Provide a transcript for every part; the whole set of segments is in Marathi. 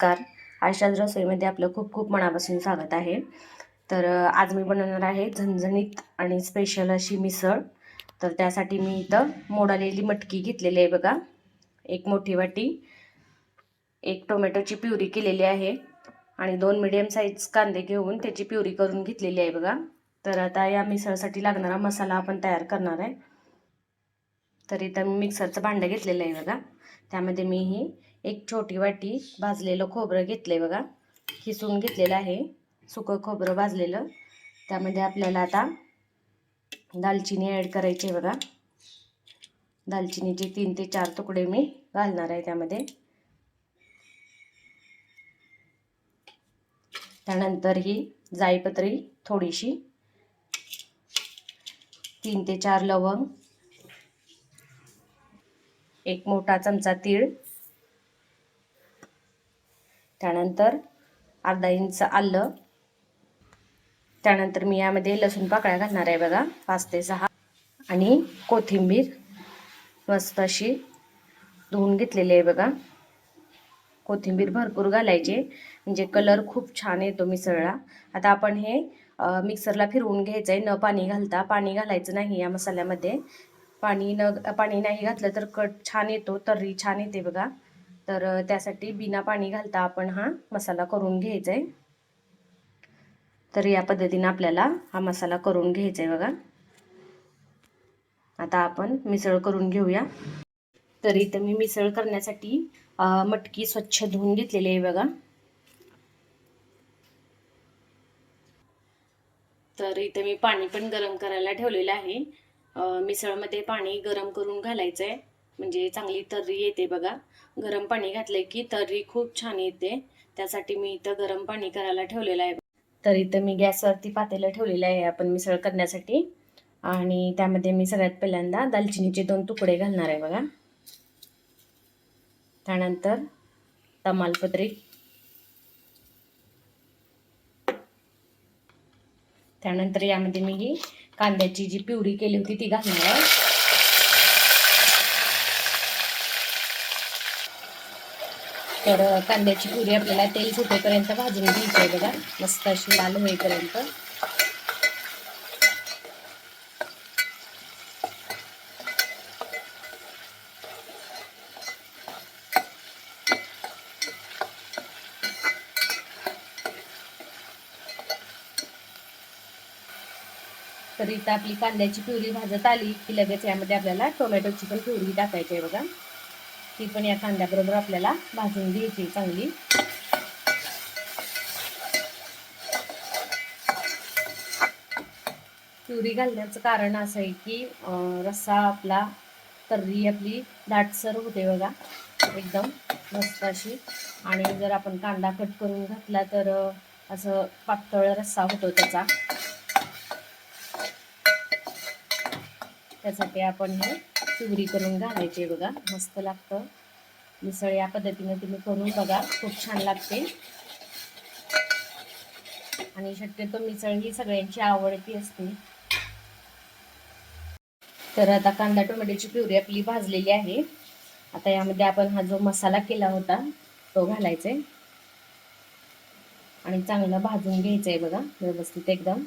नमस्कार. आयशाज रसोईमध्ये आपलं खूप खूप मनापासून स्वागत आहे. तर आज मी बनवणार आहे झणझणीत आणि स्पेशल अशी मिसळ. तर त्यासाठी मी इथं मोड आलेली मटकी घेतलेली आहे बघा, एक मोठी वाटी, एक टोमॅटोची प्युरी केलेली आहे आणि 2 मीडियम साईज कांदे घेऊन त्याची प्युरी करून घेतलेली आहे बघा. तर आता या मिसळसाठी लागणारा मसाला आपण तयार करणार आहे. तर इथं मी मिक्सरचं भांडं घेतलेलं आहे बघा. त्यामध्ये मी ही एक छोटी वाटी भाजलेलं खोबरं घेतलंय बघा, खिसून घेतलेलं आहे, सुकं खोबरं भाजलेलं. त्यामध्ये आपल्याला आता दालचिनी ॲड करायची आहे बघा. दालचिनीचे 3 ते 4 तुकडे मी घालणार आहे त्यामध्ये. त्यानंतर ही जायपत्री थोडीशी, 3 ते 4 लवंग, एक मोठा चमचा तीळ, त्यानंतर अर्धा इंच आलं. त्यानंतर मी यामध्ये लसूण पाकळ्या घालणार आहे बघा, 5 ते 6, आणि कोथिंबीर मस्त अशी धुवून घेतलेली आहे बघा. कोथिंबीर भरपूर घालायचे म्हणजे कलर खूप छान येतो मिसळला. आता आपण हे मिक्सरला फिरवून घ्यायचं आहे, न पाणी घालता. पाणी घालायचं नाही या मसाल्यामध्ये. पाणी नाही घातलं तर कट छान येतो, तर्री छान येते बघा. तर त्यासाठी बिना पाणी घालता आपण हा मसाला करून घ्यायचा आहे. तर या पद्धतीने आपल्याला हा मसाला करून घ्यायचा आहे बघा. आता आपण मिसळ करून घेऊया. तर इथं मी मिसळ करण्यासाठी मटकी स्वच्छ धुवून घेतलेली आहे बघा. तर इथे मी पाणी पण गरम करायला ठेवलेलं आहे. मिसळमध्ये पाणी गरम करून घालायचं आहे म्हणजे चांगली तर्री येते बघा. गरम पाणी घातले की तर्री खूप छान येते, त्यासाठी मी इथं गरम पाणी करायला ठेवलेलं आहे. तर इथं मी गॅसवरती पातेलं ठेवलेलं आहे आपण मिसळ करण्यासाठी, आणि त्यामध्ये मी सगळ्यात पहिल्यांदा दालचिनीचे 2 तुकडे घालणार आहे बघा. त्यानंतर तमालपत्री, त्यानंतर यामध्ये मी ही कांद्याची जी प्युरी केली होती ती घालणार आहे. तर कांद्याची प्युरी आपल्याला तेल सुटेपर्यंत भाजून घ्यायची आहे बघा, मस्त अशी लाल होईपर्यंत. तर इथं आपली कांद्याची प्युरी भाजत आली की लगेच यामध्ये आपल्याला टोमॅटोची पण प्युरी टाकायची आहे बघा. ती पण या कांद्याबरोबर आपल्याला भाजून घ्यायची चांगली. प्युरी घालण्याचं कारण असं आहे की रस्सा आपला, तर्री आपली दाटसर होते बघा एकदम मस्त अशी. आणि जर आपण कांदा कट करून घातला तर असं पातळ रस्सा होतो त्यासाठी आपण हे प्युरी करून घालायचे बघा. मस्त लागतं मिसळ. या पद्धतीने तुम्ही करून बघा, खूप छान लागते. आणि शक्यतो मिसळ ही सगळ्यांची आवडती असते. तर आता कांदा टोमॅटोची प्युरी आपली भाजलेली आहे. आता यामध्ये आपण हा जो मसाला केला होता तो घालायचा आहे आणि चांगला भाजून घ्यायचा आहे बघा व्यवस्थित एकदम.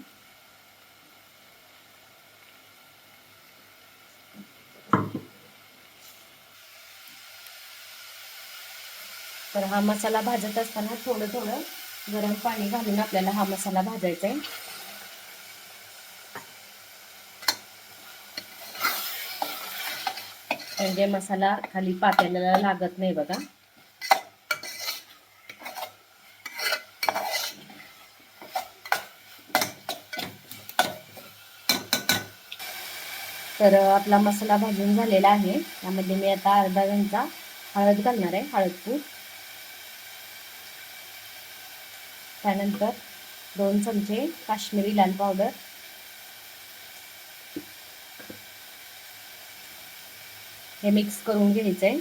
तर हा मसाला भाजत असताना थोडं थोडं गरम पाणी घालून आपल्याला हा मसाला भाजायचा आहे. म्हणजे मसाला खाली पातेल्याला लागत नाही बघा. तर आपला मसाला भाजून झालेला आहे. यामध्ये मी आता अर्धा चमचा हळद घालणार आहे, हळदपूड. त्यानंतर 2 चमचे काश्मीरी लाल पावडर, हे मिक्स करून घ्यायचं आहे.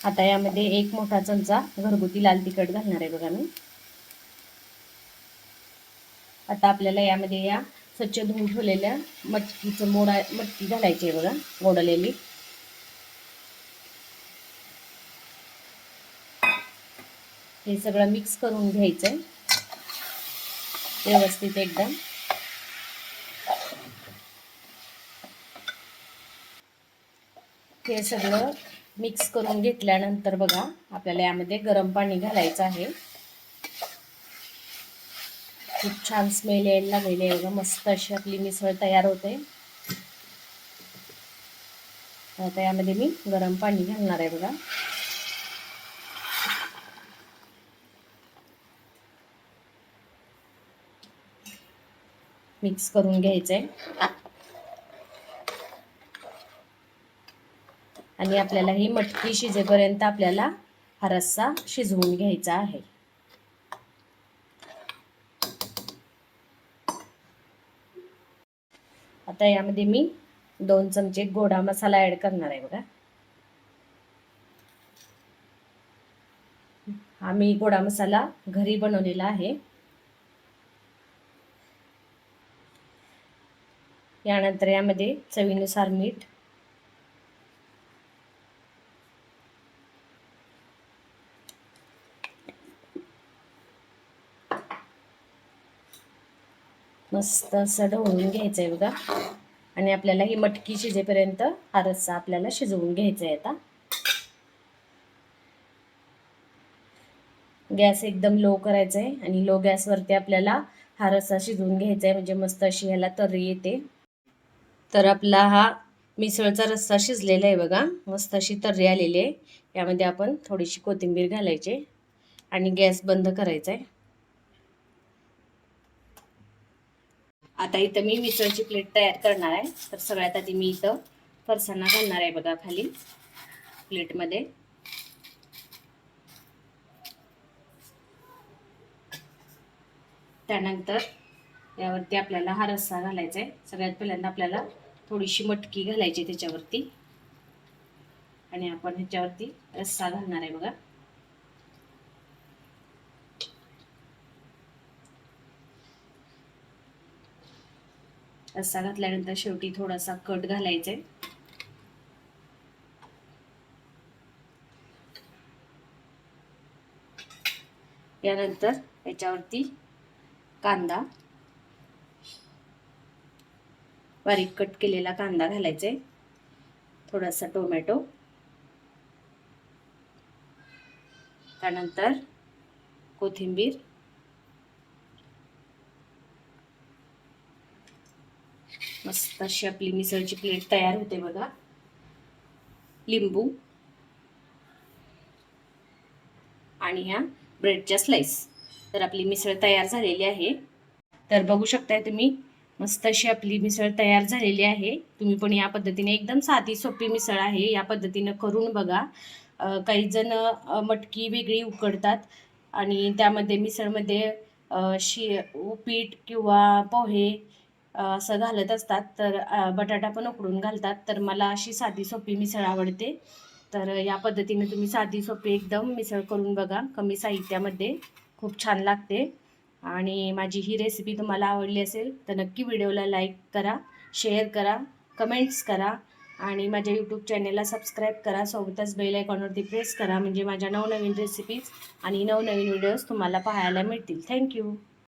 आता यामध्ये 1 मोठा चमचा घरगुती लाल तिखट घालणार आहे बघा मी. आता आपल्याला यामध्ये या स्वच्छ धुवून ठेवलेल्या मटकी घालायची आहे बघा, मोडलेली. हे सगळं मिक्स करून घ्यायचंय व्यवस्थित एकदम. हे सगळं मिक्स करून घेतल्यानंतर बघा आपल्याला यामध्ये गरम पाणी घालायचं आहे. खूप छान स्मेल यायला लागलेली आहे बघा. मस्त अशी आपली मिसळ तयार होते. आता यामध्ये मी गरम पाणी घालणार आहे बघा. मिक्स करून घ्यायचंय आणि आपल्याला ही मटकी शिजेपर्यंत आपल्याला हा रस्सा शिजवून घ्यायचा आहे. आता यामध्ये मी 2 चमचे गोडा मसाला ऍड करणार आहे बघा. हा मी गोडा मसाला घरी बनवलेला आहे. यानंतर यामध्ये चवीनुसार मीठ, मस्त असं ढवळून घ्यायचंय बघा. आणि आपल्याला ही मटकी शिजेपर्यंत हा रस्सा आपल्याला शिजवून घ्यायचा आहे. आता गॅस एकदम लो करायचा आहे आणि लो गॅसवरती आपल्याला हा रस्सा शिजवून घ्यायचा आहे, म्हणजे मस्त अशी ह्याला तर्री येते. तर आपला हा मिसळचा रस्सा शिजलेला आहे बघा. मस्त अशी तर्री आलेली आहे. यामध्ये आपण थोडीशी कोथिंबीर घालायची आणि गॅस बंद करायचा आहे. आता इथं मी मिसळची प्लेट तयार करणार आहे. तर सगळ्यात आधी मी इथं फरसाणा घालणार आहे बघा खाली प्लेटमध्ये. त्यानंतर यावरती आपल्याला हा रस्सा घालायचा आहे. सगळ्यात पहिल्यांदा आपल्याला थोडीशी मटकी घालायची त्याच्यावरती आणि आपण ह्याच्यावरती रस्सा घालणार आहे बघा. रस्सा घातल्यानंतर शेवटी थोडासा कट घालायचा आहे. यानंतर याच्यावरती कांदा, बारीक कट केलेला कांदा घालायचा आहे. थोडासा टोमॅटो, त्यानंतर कोथिंबीर, मस्त अशी आपली मिसळची प्लेट तयार होते बघा. लिंबू आणि ह्या ब्रेडच्या स्लाइस. तर आपली मिसळ तयार झालेली आहे. तर बघू शकताय तुम्ही मस्त अशी आपली मिसळ तयार झालेली आहे. तुम्ही पण या पद्धतीने एकदम साधी सोपी मिसळ आहे, या पद्धतीने करून बघा. काही जण मटकी वेगळी उकडतात आणि त्यामध्ये मिसळमध्ये उपीट किंवा पोहे असं घालत असतात. तर बटाटा पण उकडून घालतात. तर मला अशी साधी सोपी मिसळ आवडते. तर या पद्धतीने तुम्ही साधी सोपी एकदम मिसळ करून बघा. कमी साहित्यामध्ये खूप छान लागते. आणि माझी ही रेसिपी तुम्हाला आवडली असेल तर नक्की व्हिडिओला लाईक करा, शेअर करा, कमेंट्स करा आणि माझ्या यूट्यूब चॅनेलला सबस्क्राईब करा. सोबतच बेल आयकॉनवरती प्रेस करा, म्हणजे माझ्या नवनवीन रेसिपीज आणि नवनवीन व्हिडिओज तुम्हाला पाहायला मिळतील. थँक्यू.